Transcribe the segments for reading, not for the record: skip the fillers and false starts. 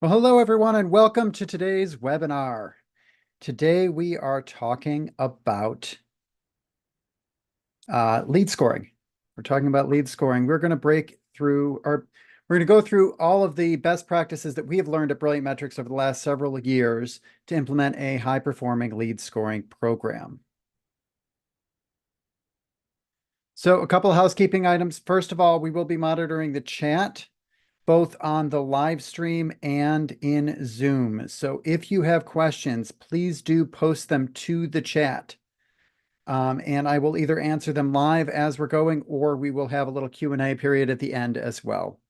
Well, hello everyone, and welcome to today's webinar. Today we are talking about lead scoring. We're talking about lead scoring. We're going to we're going to go through all of the best practices that we have learned at Brilliant Metrics over the last several years to implement a high-performing lead scoring program. So a couple of housekeeping items. First of all, we will be monitoring the chat both on the live stream and in Zoom. So if you have questions, please do post them to the chat. And I will either answer them live as we're going, or we will have a little Q&A period at the end as well.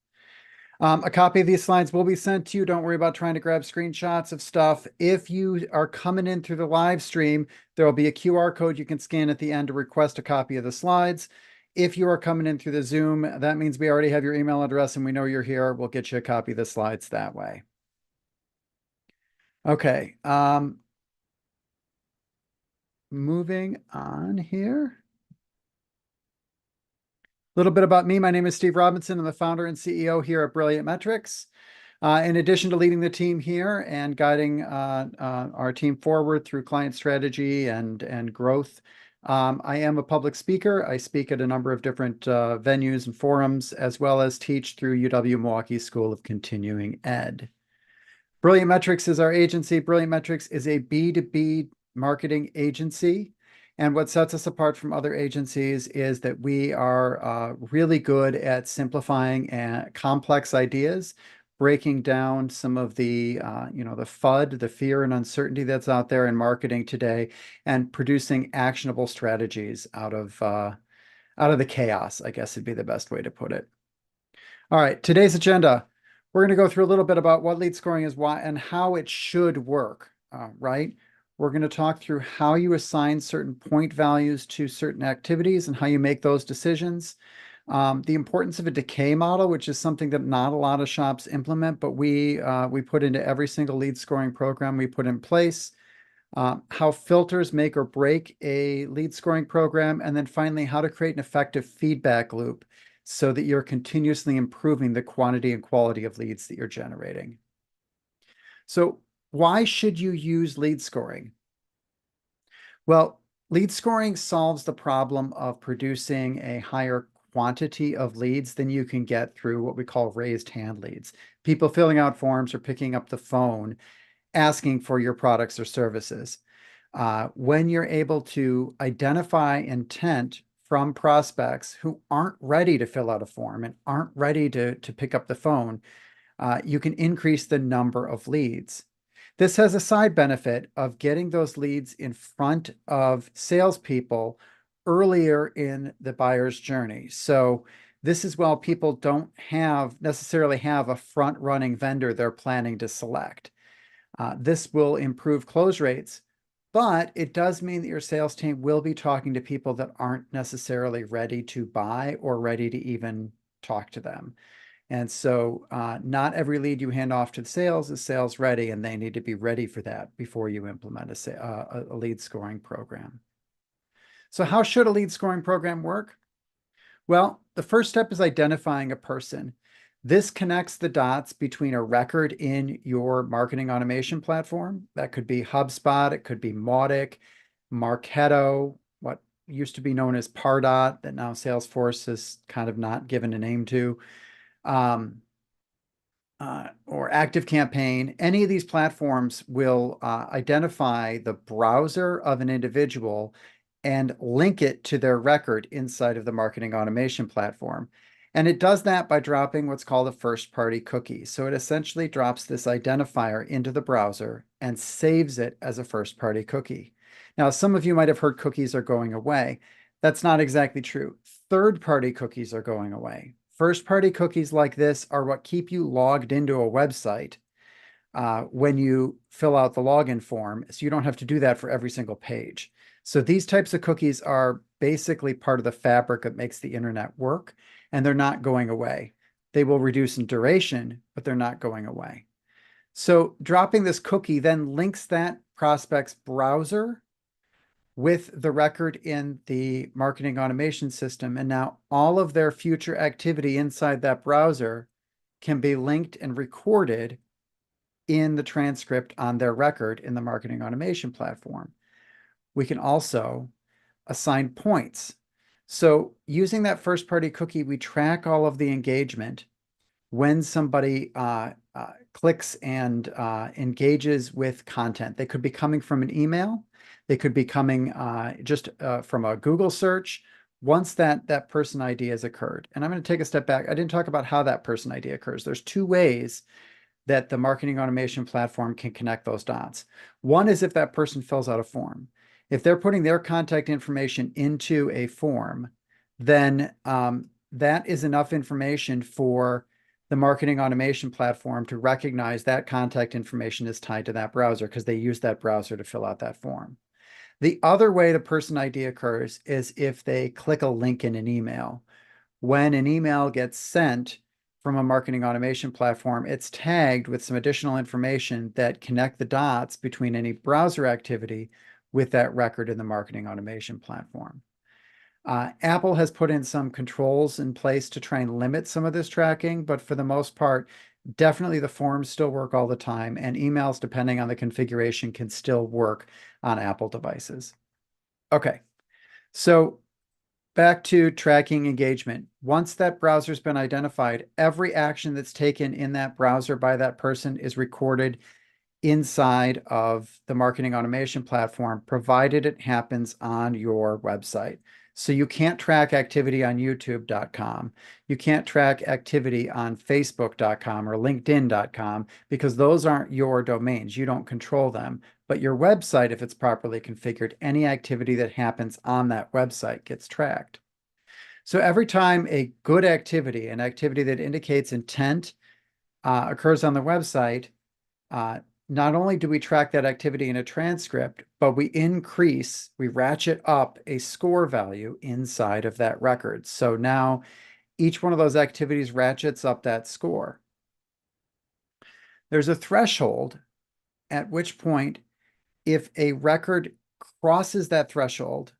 A copy of these slides will be sent to you. Don't worry about trying to grab screenshots of stuff. If you are coming in through the live stream, there will be a QR code you can scan at the end to request a copy of the slides. If you are coming in through the Zoom, that means we already have your email address and we know you're here. We'll get you a copy of the slides that way. Okay. Moving on here. A little bit about me. My name is Steve Robinson. I'm the founder and CEO here at Brilliant Metrics. In addition to leading the team here and guiding our team forward through client strategy and growth, I am a public speaker. I speak at a number of different venues and forums, as well as teach through UW-Milwaukee School of Continuing Ed. Brilliant Metrics is our agency. Brilliant Metrics is a B2B marketing agency. And what sets us apart from other agencies is that we are really good at simplifying complex ideas, breaking down some of the FUD, the fear and uncertainty that's out there in marketing today, and producing actionable strategies out of the chaos, I guess would be the best way to put it. All right, today's agenda. We're going to go through a little bit about what lead scoring is, why, and how it should work, right? We're going to talk through how you assign certain point values to certain activities and how you make those decisions. The importance of a decay model, which is something that not a lot of shops implement, but we put into every single lead scoring program we put in place. How filters make or break a lead scoring program, and then finally, how to create an effective feedback loop so that you're continuously improving the quantity and quality of leads that you're generating. So why should you use lead scoring? Well, lead scoring solves the problem of producing a higher quantity of leads than you can get through what we call raised hand leads. People filling out forms or picking up the phone asking for your products or services. When you're able to identify intent from prospects who aren't ready to fill out a form and aren't ready to pick up the phone, you can increase the number of leads. This has a side benefit of getting those leads in front of salespeople earlier in the buyer's journey. So this is while people don't necessarily have a front-running vendor they're planning to select. This will improve close rates, but it does mean that your sales team will be talking to people that aren't necessarily ready to buy or ready to even talk to them. And so not every lead you hand off to the sales is sales ready, and they need to be ready for that before you implement a lead scoring program. So how should a lead scoring program work? Well, the first step is identifying a person. This connects the dots between a record in your marketing automation platform. That could be HubSpot, it could be Mautic, Marketo, what used to be known as Pardot, that now Salesforce has kind of not given a name to, or ActiveCampaign. Any of these platforms will identify the browser of an individual and link it to their record inside of the marketing automation platform. And it does that by dropping what's called a first-party cookie. So it essentially drops this identifier into the browser and saves it as a first-party cookie. Now, some of you might have heard cookies are going away. That's not exactly true. Third-party cookies are going away. First-party cookies like this are what keep you logged into a website when you fill out the login form, so you don't have to do that for every single page. So these types of cookies are basically part of the fabric that makes the internet work, and they're not going away. They will reduce in duration, but they're not going away. So dropping this cookie then links that prospect's browser with the record in the marketing automation system. And now all of their future activity inside that browser can be linked and recorded in the transcript on their record in the marketing automation platform. We can also assign points. So using that first-party cookie, we track all of the engagement when somebody clicks and engages with content. They could be coming from an email. They could be coming just from a Google search once that person ID has occurred. And I'm going to take a step back. I didn't talk about how that person ID occurs. There's two ways that the marketing automation platform can connect those dots. One is if that person fills out a form. If they're putting their contact information into a form, then that is enough information for the marketing automation platform to recognize that contact information is tied to that browser because they use that browser to fill out that form. The other way the person ID occurs is if they click a link in an email. When an email gets sent from a marketing automation platform, it's tagged with some additional information that connect the dots between any browser activity with that record in the marketing automation platform. Apple has put in some controls in place to try and limit some of this tracking, but for the most part, definitely the forms still work all the time, and emails, depending on the configuration, can still work on Apple devices. Okay, so back to tracking engagement. Once that browser's been identified, every action that's taken in that browser by that person is recorded inside of the marketing automation platform, provided it happens on your website. So you can't track activity on youtube.com. You can't track activity on facebook.com or linkedin.com because those aren't your domains. You don't control them. But your website, if it's properly configured, any activity that happens on that website gets tracked. So every time a good activity, an activity that indicates intent, occurs on the website, not only do we track that activity in a transcript, but we ratchet up a score value inside of that record. So now each one of those activities ratchets up that score. There's a threshold at which point, if a record crosses that threshold,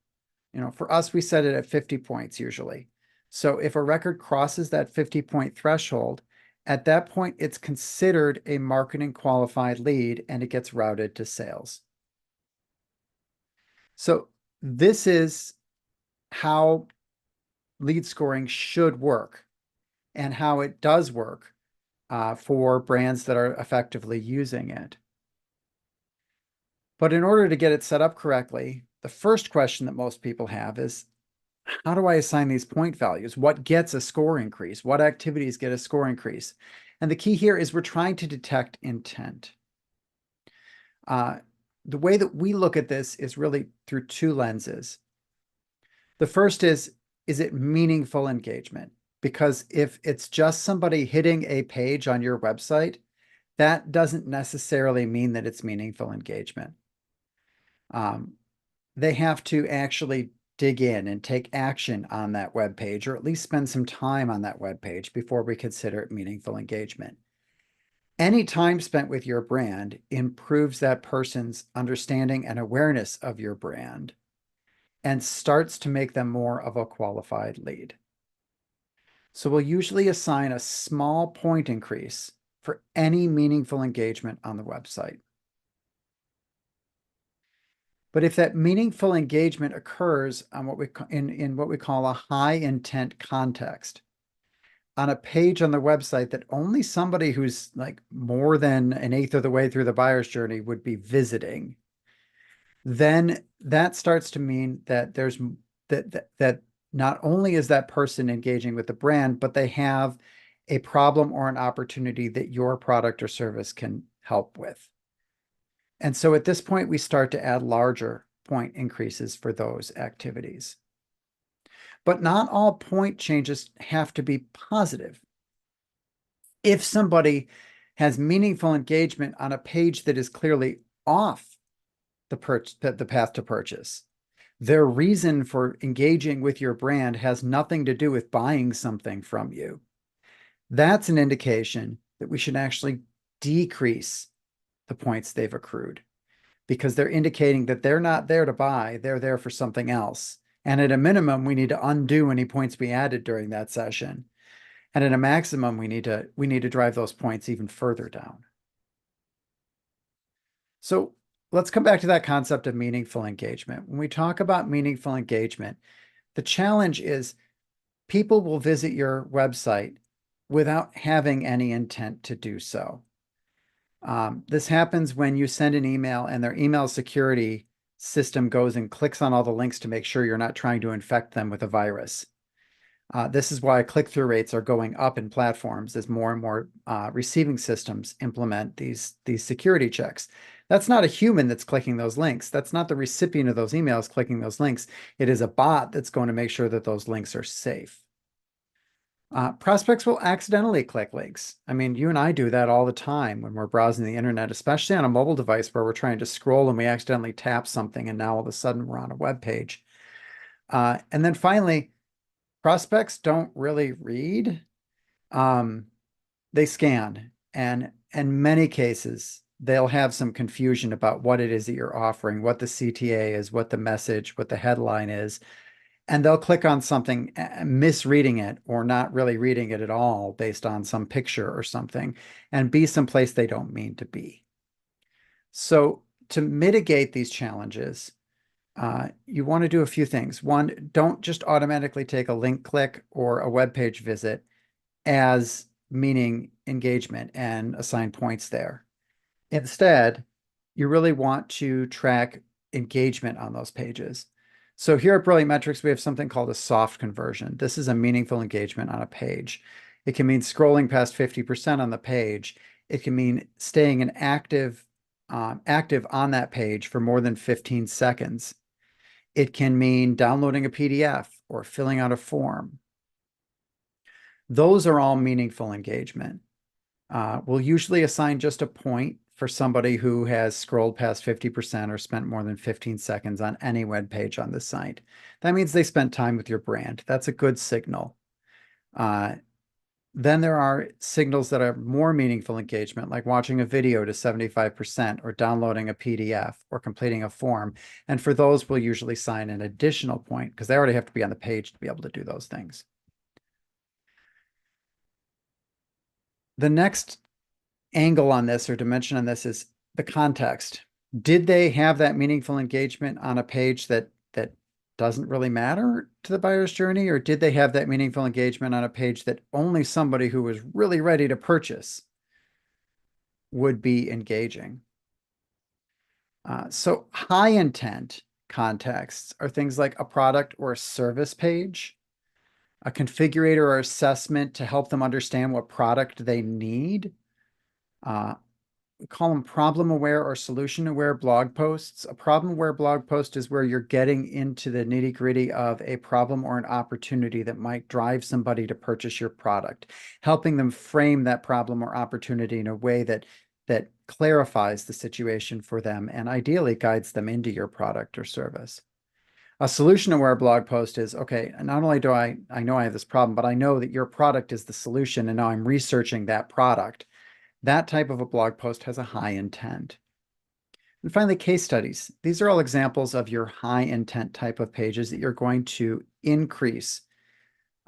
for us, we set it at 50 points usually. So if a record crosses that 50-point threshold, at that point, it's considered a marketing qualified lead and it gets routed to sales. So this is how lead scoring should work and how it does work for brands that are effectively using it. But in order to get it set up correctly, the first question that most people have is, how do I assign these point values? What gets a score increase? What activities get a score increase? And the key here is we're trying to detect intent. The way that we look at this is really through two lenses. The first is it meaningful engagement? Because if it's just somebody hitting a page on your website, that doesn't necessarily mean that it's meaningful engagement. They have to actually dig in and take action on that web page, or at least spend some time on that web page before we consider it meaningful engagement. Any time spent with your brand improves that person's understanding and awareness of your brand and starts to make them more of a qualified lead. So we'll usually assign a small point increase for any meaningful engagement on the website. But if that meaningful engagement occurs on in what we call a high intent context, on a page on the website that only somebody who's like more than an eighth of the way through the buyer's journey would be visiting, then that starts to mean that there's that not only is that person engaging with the brand, but they have a problem or an opportunity that your product or service can help with. And so at this point, we start to add larger point increases for those activities. But not all point changes have to be positive. If somebody has meaningful engagement on a page that is clearly off the path to purchase, their reason for engaging with your brand has nothing to do with buying something from you, that's an indication that we should actually decrease the points they've accrued, because they're indicating that they're not there to buy, they're there for something else. And at a minimum, we need to undo any points we added during that session. And at a maximum, we need to drive those points even further down. So let's come back to that concept of meaningful engagement. When we talk about meaningful engagement, the challenge is people will visit your website without having any intent to do so. This happens when you send an email and their email security system goes and clicks on all the links to make sure you're not trying to infect them with a virus. This is why click-through rates are going up in platforms as more and more receiving systems implement these security checks. That's not a human that's clicking those links. That's not the recipient of those emails clicking those links. It is a bot that's going to make sure that those links are safe. Prospects will accidentally click links. I mean, you and I do that all the time when we're browsing the internet, especially on a mobile device where we're trying to scroll and we accidentally tap something and now all of a sudden we're on a web page. And then finally, prospects don't really read. Um, they scan, and in many cases, they'll have some confusion about what it is that you're offering, what the CTA is, what the message, what the headline is, and they'll click on something, misreading it or not really reading it at all based on some picture or something, and be someplace they don't mean to be. So to mitigate these challenges, you want to do a few things. One, don't just automatically take a link click or a web page visit as meaning engagement and assign points there. Instead, you really want to track engagement on those pages. So here at Brilliant Metrics, we have something called a soft conversion. This is a meaningful engagement on a page. It can mean scrolling past 50% on the page. It can mean staying active on that page for more than 15 seconds. It can mean downloading a PDF or filling out a form. Those are all meaningful engagement. We'll usually assign just a point for somebody who has scrolled past 50% or spent more than 15 seconds on any web page on the site. That means they spent time with your brand. That's a good signal. Then there are signals that are more meaningful engagement, like watching a video to 75% or downloading a PDF or completing a form. And for those, we'll usually assign an additional point because they already have to be on the page to be able to do those things. The next angle on this or dimension on this is the context. Did they have that meaningful engagement on a page that doesn't really matter to the buyer's journey, or did they have that meaningful engagement on a page that only somebody who was really ready to purchase would be engaging? So high intent contexts are things like a product or a service page, a configurator or assessment to help them understand what product they need, we call them problem aware or solution aware blog posts. A problem aware blog post is where you're getting into the nitty gritty of a problem or an opportunity that might drive somebody to purchase your product, helping them frame that problem or opportunity in a way that clarifies the situation for them and ideally guides them into your product or service. A solution aware blog post is, okay, not only do I know I have this problem, but I know that your product is the solution and now I'm researching that product. That type of a blog post has a high intent. And finally, case studies. These are all examples of your high intent type of pages that you're going to increase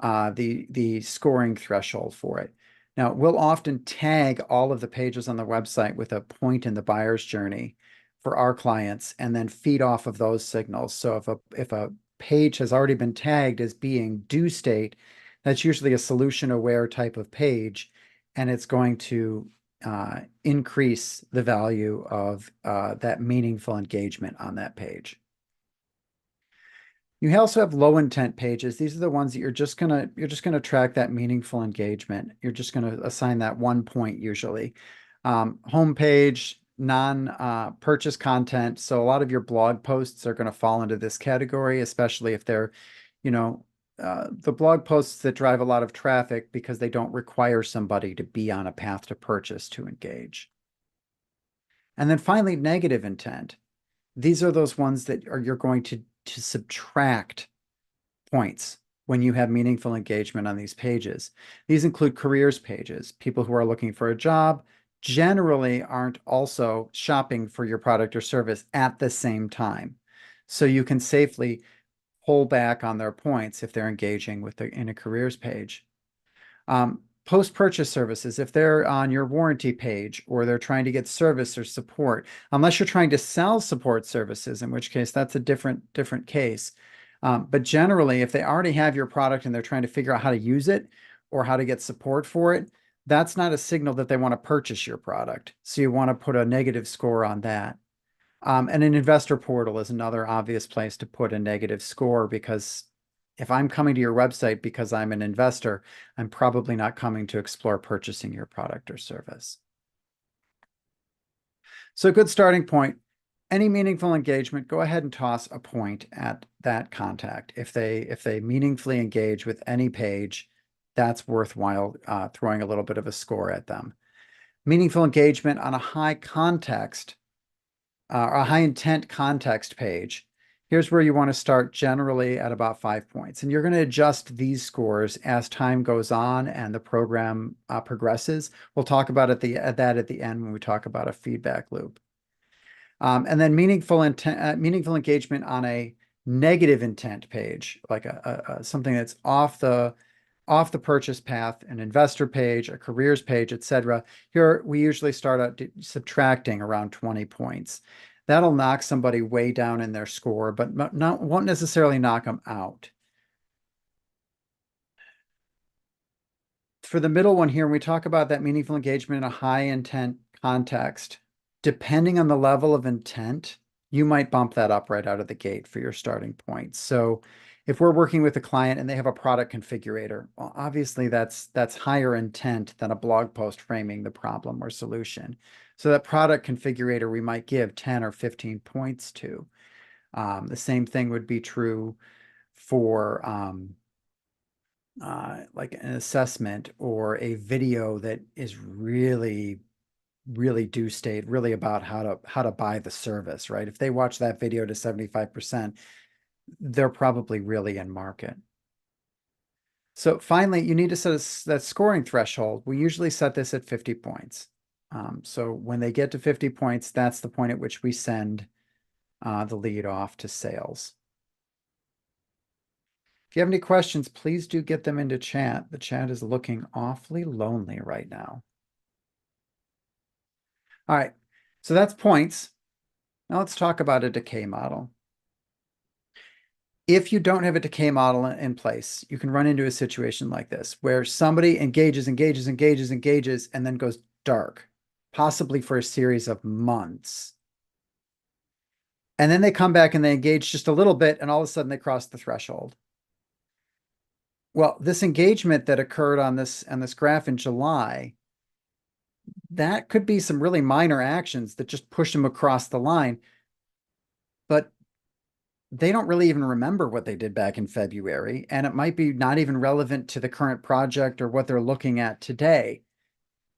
the scoring threshold for it. Now, we'll often tag all of the pages on the website with a point in the buyer's journey for our clients and then feed off of those signals. So if a page has already been tagged as being due state, that's usually a solution aware type of page, and it's going to increase the value of that meaningful engagement on that page. You also have low intent pages. These are the ones that you're just gonna track that meaningful engagement. You're just gonna assign that 1 point usually. Homepage, non-purchase content. So a lot of your blog posts are gonna fall into this category, especially if they're, the blog posts that drive a lot of traffic because they don't require somebody to be on a path to purchase to engage. And then finally, negative intent. These are those ones that you're going to subtract points when you have meaningful engagement on these pages. These include careers pages. People who are looking for a job generally aren't also shopping for your product or service at the same time. So you can safely pull back on their points if they're engaging in a careers page. Post-purchase services, if they're on your warranty page or they're trying to get service or support, unless you're trying to sell support services, in which case that's a different case. But generally, if they already have your product and they're trying to figure out how to use it or how to get support for it, that's not a signal that they want to purchase your product. So you want to put a negative score on that. And an investor portal is another obvious place to put a negative score because if I'm coming to your website because I'm an investor, I'm probably not coming to explore purchasing your product or service. So a good starting point, any meaningful engagement, go ahead and toss a point at that contact. If they meaningfully engage with any page, that's worthwhile throwing a little bit of a score at them. Meaningful engagement on a high context or a high intent context page. Here's where you want to start generally at about 5 points. And you're going to adjust these scores as time goes on and the program progresses. We'll talk about that at the end when we talk about a feedback loop. And then meaningful engagement on a negative intent page, like something that's off the purchase path, an investor page, a careers page, etc. Here we usually start out subtracting around 20 points. That'll knock somebody way down in their score, but won't necessarily knock them out. For the middle one here, when we talk about that meaningful engagement in a high intent context, depending on the level of intent, you might bump that up right out of the gate for your starting point. So if we're working with a client and they have a product configurator, well, obviously that's higher intent than a blog post framing the problem or solution. So that product configurator we might give 10 or 15 points to. The same thing would be true for like an assessment or a video that is really do state really about how to buy the service, right? If they watch that video to 75%, they're probably really in market. So finally, you need to set that scoring threshold. We usually set this at 50 points. So when they get to 50 points, that's the point at which we send the lead off to sales. If you have any questions, please do get them into chat. The chat is looking awfully lonely right now. All right, so that's points. Now let's talk about a decay model. If you don't have a decay model in place, you can run into a situation like this, where somebody engages, and then goes dark, possibly for a series of months. And then they come back and they engage just a little bit, and all of a sudden they cross the threshold. Well, this engagement that occurred on this graph in July, that could be some really minor actions that just push them across the line. But they don't really even remember what they did back in February, and it might be not even relevant to the current project or what they're looking at today.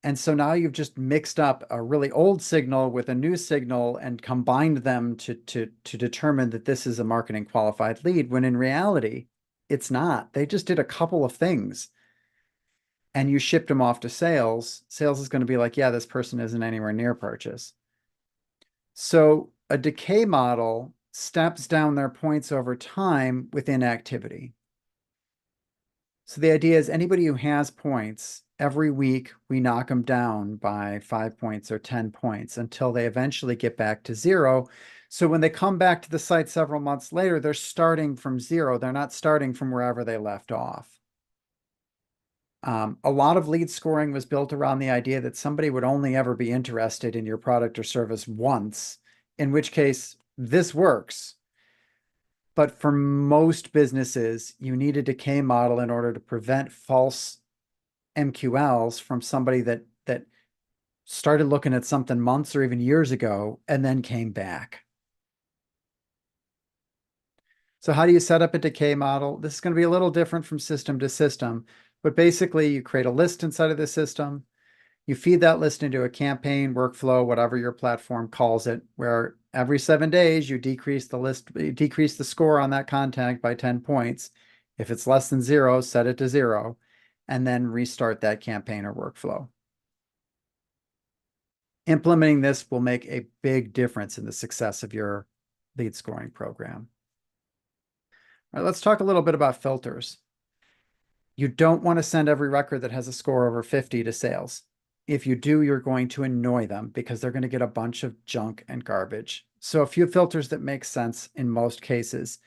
And so now you've just mixed up a really old signal with a new signal and combined them to determine that this is a marketing qualified lead, when in reality, it's not. They just did a couple of things and you shipped them off to sales. Sales is going to be like, yeah, this person isn't anywhere near purchase. So a decay model steps down their points over time with inactivity. So the idea is anybody who has points, every week we knock them down by 5 points or 10 points until they eventually get back to zero. So when they come back to the site several months later, they're starting from zero. They're not starting from wherever they left off. A lot of lead scoring was built around the idea that somebody would only ever be interested in your product or service once, in which case this works. But for most businesses, you need a decay model in order to prevent false MQLs from somebody that started looking at something months or even years ago and then came back. So how do you set up a decay model? This is going to be a little different from system to system, but basically you create a list inside of the system. You feed that list into a campaign, workflow, whatever your platform calls it, where every 7 days you decrease the score on that contact by 10 points. If it's less than zero, set it to zero, and then restart that campaign or workflow. Implementing this will make a big difference in the success of your lead scoring program. All right, let's talk a little bit about filters. You don't want to send every record that has a score over 50 to sales. If you do, you're going to annoy them because they're going to get a bunch of junk and garbage. So a few filters that make sense in most cases.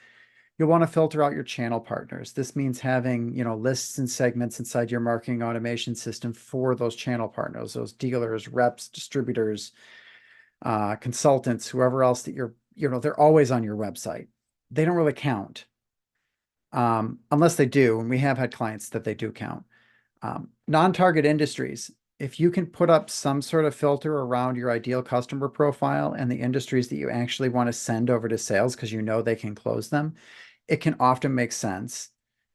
You'll want to filter out your channel partners. This means having, lists and segments inside your marketing automation system for those channel partners, those dealers, reps, distributors, consultants, whoever else that they're always on your website. They don't really count, unless they do. And we have had clients that they do count. Non-target industries. If you can put up some sort of filter around your ideal customer profile and the industries that you actually want to send over to sales because they can close them, it can often make sense.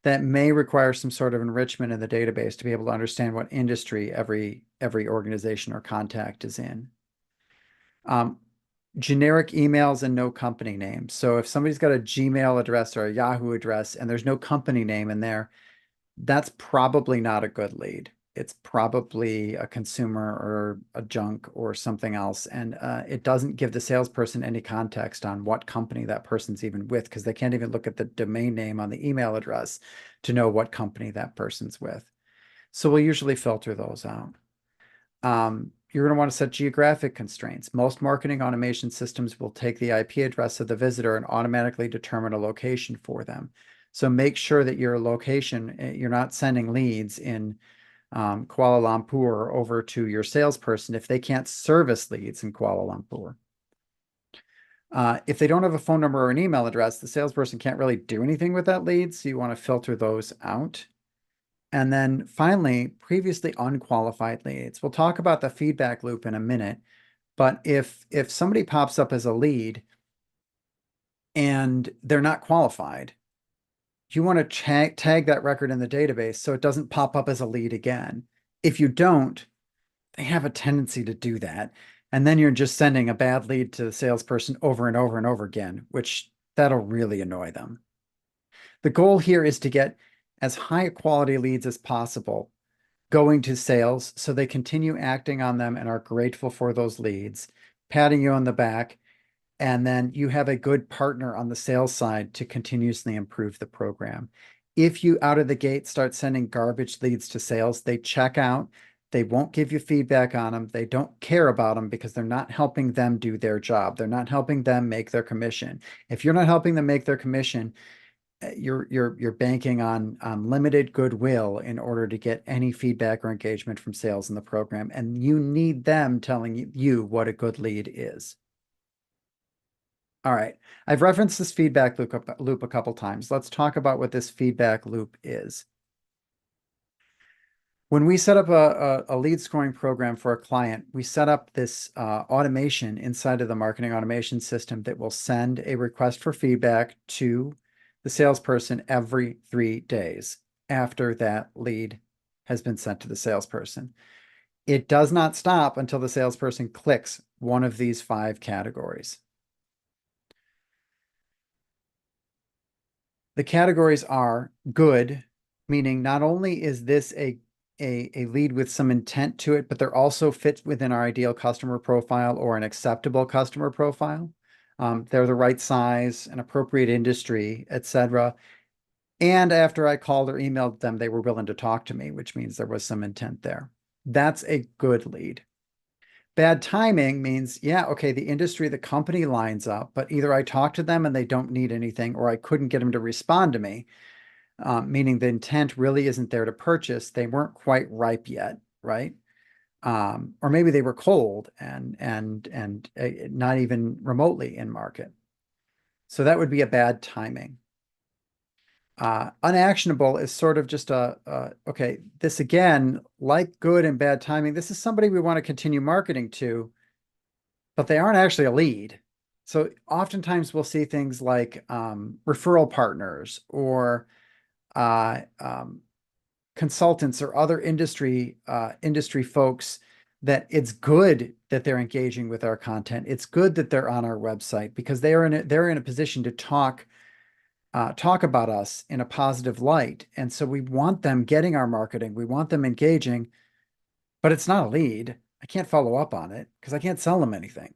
That may require some sort of enrichment in the database to be able to understand what industry every organization or contact is in. Generic emails and no company name. So if somebody's got a Gmail address or a Yahoo address and there's no company name in there, that's probably not a good lead. It's probably a consumer or a junk or something else. And it doesn't give the salesperson any context on what company that person's even with, because they can't even look at the domain name on the email address to know what company that person's with. So we'll usually filter those out. You're going to want to set geographic constraints. Most marketing automation systems will take the IP address of the visitor and automatically determine a location for them. So make sure that your location, you're not sending leads in Kuala Lumpur over to your salesperson if they can't service leads in Kuala Lumpur. If they don't have a phone number or an email address, the salesperson can't really do anything with that lead. So you want to filter those out. And then finally, previously unqualified leads. We'll talk about the feedback loop in a minute. But if somebody pops up as a lead and they're not qualified, you want to tag that record in the database so it doesn't pop up as a lead again. If you don't, they have a tendency to do that. And then you're just sending a bad lead to the salesperson over and over and over again, which that'll really annoy them. The goal here is to get as high quality leads as possible going to sales so they continue acting on them and are grateful for those leads, patting you on the back, and then you have a good partner on the sales side to continuously improve the program. If you out of the gate start sending garbage leads to sales, they check out, they won't give you feedback on them, they don't care about them because they're not helping them do their job. They're not helping them make their commission. If you're not helping them make their commission, you're banking on limited goodwill in order to get any feedback or engagement from sales in the program. And you need them telling you what a good lead is. All right, I've referenced this feedback loop a couple times. Let's talk about what this feedback loop is. When we set up a lead scoring program for a client, we set up this automation inside of the marketing automation system that will send a request for feedback to the salesperson every 3 days after that lead has been sent to the salesperson. It does not stop until the salesperson clicks one of these 5 categories. The categories are good, meaning not only is this a lead with some intent to it, but they're also fit within our ideal customer profile or an acceptable customer profile. They're the right size, an appropriate industry, etc. And after I called or emailed them, they were willing to talk to me, which means there was some intent there. That's a good lead. Bad timing means, yeah, okay, the industry, the company lines up, but either I talked to them and they don't need anything, or I couldn't get them to respond to me, meaning the intent really isn't there to purchase. They weren't quite ripe yet, right? Or maybe they were cold and not even remotely in market. So that would be a bad timing. Unactionable is sort of just okay, this again, like good and bad timing, this is somebody we want to continue marketing to, but they aren't actually a lead. So oftentimes we'll see things like referral partners or consultants or other industry folks that it's good that they're engaging with our content. It's good that they're on our website because they're in a position to talk about us in a positive light. And so we want them getting our marketing. We want them engaging, but it's not a lead. I can't follow up on it because I can't sell them anything.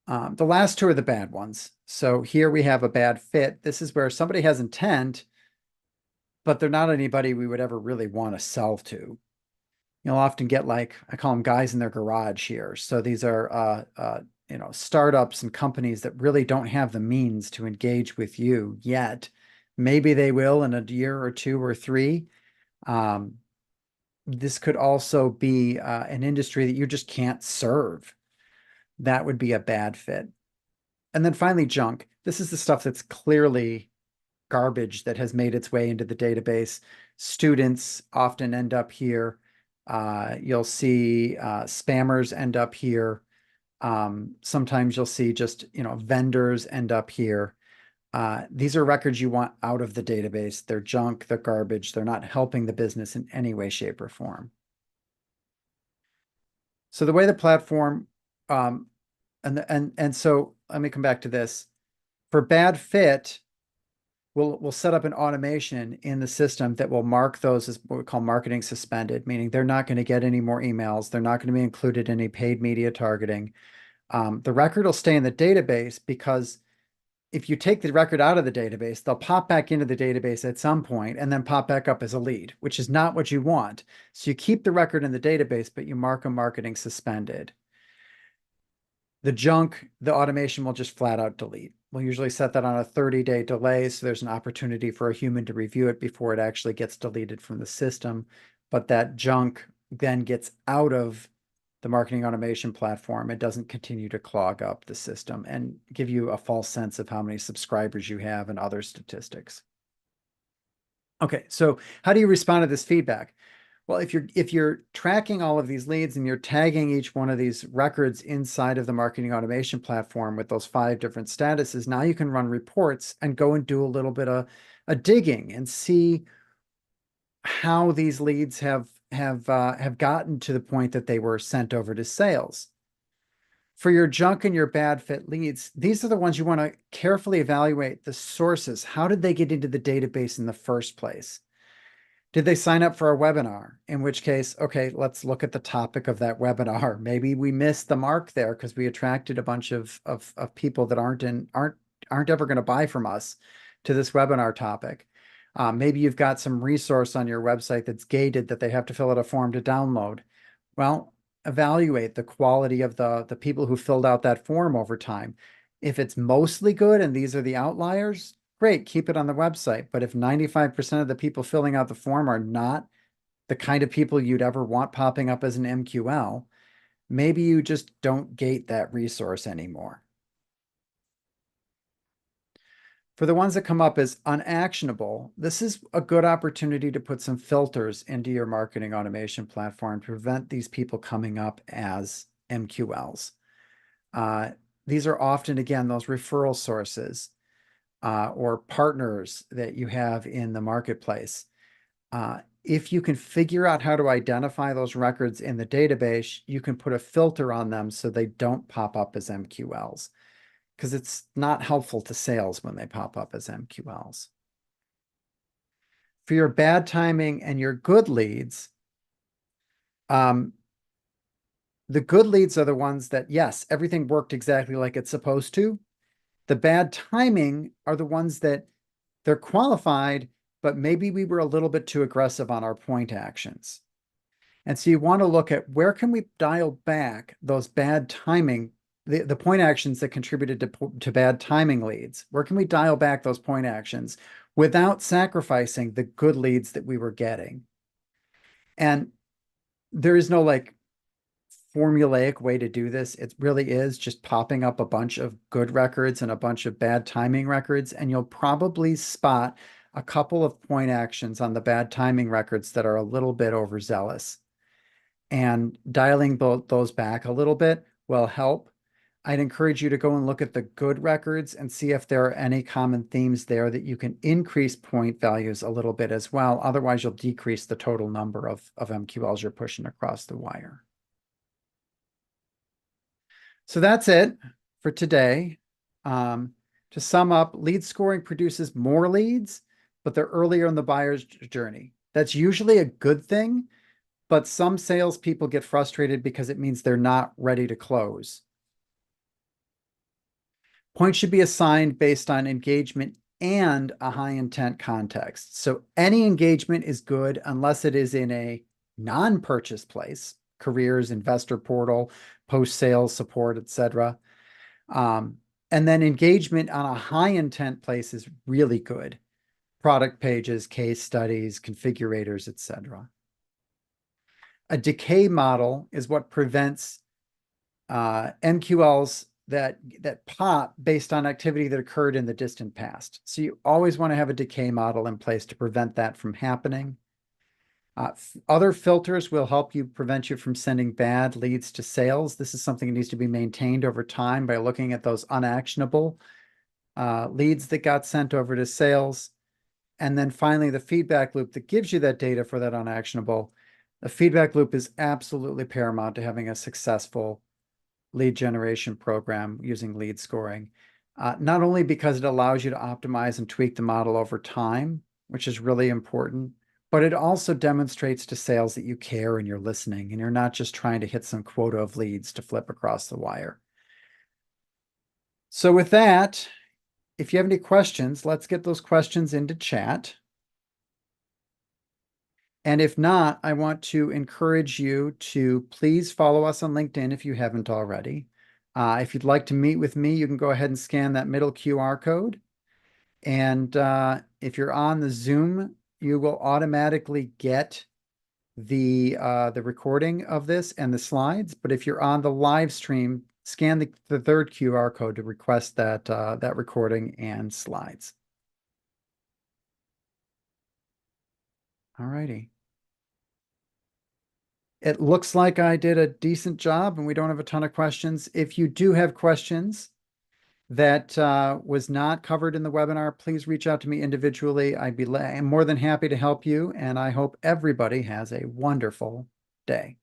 The last 2 are the bad ones. So here we have a bad fit. This is where somebody has intent, but they're not anybody we would ever really want to sell to. You'll often get, like, I call them guys in their garage here. So these are startups and companies that really don't have the means to engage with you yet. Maybe they will in a year or two or three. Um, this could also be an industry that you just can't serve. That would be a bad fit. And then finally, junk. This is the stuff that's clearly garbage that has made its way into the database. Students often end up here. You'll see spammers end up here. Sometimes you'll see just, vendors end up here. These are records you want out of the database. They're junk, they're garbage, they're not helping the business in any way, shape, or form. So the way the platform, um, and so let me come back to this. For bad fit, we'll set up an automation in the system that will mark those as what we call marketing suspended, meaning they're not going to get any more emails. They're not going to be included in any paid media targeting. The record will stay in the database because if you take the record out of the database, they'll pop back into the database at some point and then pop back up as a lead, which is not what you want. So you keep the record in the database, but you mark them marketing suspended. The junk, the automation will just flat out delete. We'll usually set that on a 30-day delay, so there's an opportunity for a human to review it before it actually gets deleted from the system. But that junk then gets out of the marketing automation platform. It doesn't continue to clog up the system and give you a false sense of how many subscribers you have and other statistics. Okay, so how do you respond to this feedback? Well, if you're tracking all of these leads and you're tagging each one of these records inside of the marketing automation platform with those 5 different statuses, now you can run reports and go and do a little bit of a digging and see how these leads have gotten to the point that they were sent over to sales. For your junk and your bad fit leads, these are the ones you want to carefully evaluate the sources. How did they get into the database in the first place? Did they sign up for a webinar? In which case, okay, let's look at the topic of that webinar. Maybe we missed the mark there because we attracted a bunch of people that aren't ever going to buy from us to this webinar topic. Maybe you've got some resource on your website that's gated that they have to fill out a form to download. Well, evaluate the quality of the people who filled out that form over time. If it's mostly good and these are the outliers, great, keep it on the website. But if 95% of the people filling out the form are not the kind of people you'd ever want popping up as an MQL, maybe you just don't gate that resource anymore. For the ones that come up as unactionable, this is a good opportunity to put some filters into your marketing automation platform to prevent these people coming up as MQLs. These are often, again, those referral sources or partners that you have in the marketplace. If you can figure out how to identify those records in the database, you can put a filter on them so they don't pop up as MQLs, because it's not helpful to sales when they pop up as MQLs. For your bad timing and your good leads, the good leads are the ones that, yes, everything worked exactly like it's supposed to. The bad timing are the ones that they're qualified, but maybe we were a little bit too aggressive on our point actions. And so you want to look at where can we dial back those bad timing, the point actions that contributed to bad timing leads. Where can we dial back those point actions without sacrificing the good leads that we were getting? And there is no like formulaic way to do this. It really is just popping up a bunch of good records and a bunch of bad timing records, and you'll probably spot a couple of point actions on the bad timing records that are a little bit overzealous. And dialing those back a little bit will help. I'd encourage you to go and look at the good records and see if there are any common themes there that you can increase point values a little bit as well. Otherwise, you'll decrease the total number of MQLs you're pushing across the wire. So that's it for today. To sum up, lead scoring produces more leads, but they're earlier in the buyer's journey. That's usually a good thing, but some salespeople get frustrated because it means they're not ready to close. Points should be assigned based on engagement and a high intent context. So any engagement is good unless it is in a non-purchase place, careers, investor portal, post-sales support, etc. Um, and then engagement on a high intent place is really good. Product pages, case studies, configurators, etc. A decay model is what prevents MQLs that pop based on activity that occurred in the distant past. So you always want to have a decay model in place to prevent that from happening. Other filters will help you prevent you from sending bad leads to sales. This is something that needs to be maintained over time by looking at those unactionable leads that got sent over to sales. And then finally, the feedback loop that gives you that data for that unactionable. The feedback loop is absolutely paramount to having a successful lead generation program using lead scoring. Not only because it allows you to optimize and tweak the model over time, which is really important, but it also demonstrates to sales that you care and you're listening and you're not just trying to hit some quota of leads to flip across the wire. So with that, if you have any questions, let's get those questions into chat. And if not, I want to encourage you to please follow us on LinkedIn if you haven't already. If you'd like to meet with me, you can go ahead and scan that middle QR code. And if you're on the Zoom, you will automatically get the recording of this and the slides. But if you're on the live stream, scan the third QR code to request that recording and slides. All righty. It looks like I did a decent job and we don't have a ton of questions. If you do have questions that was not covered in the webinar, please reach out to me individually. I'm more than happy to help you, and I hope everybody has a wonderful day.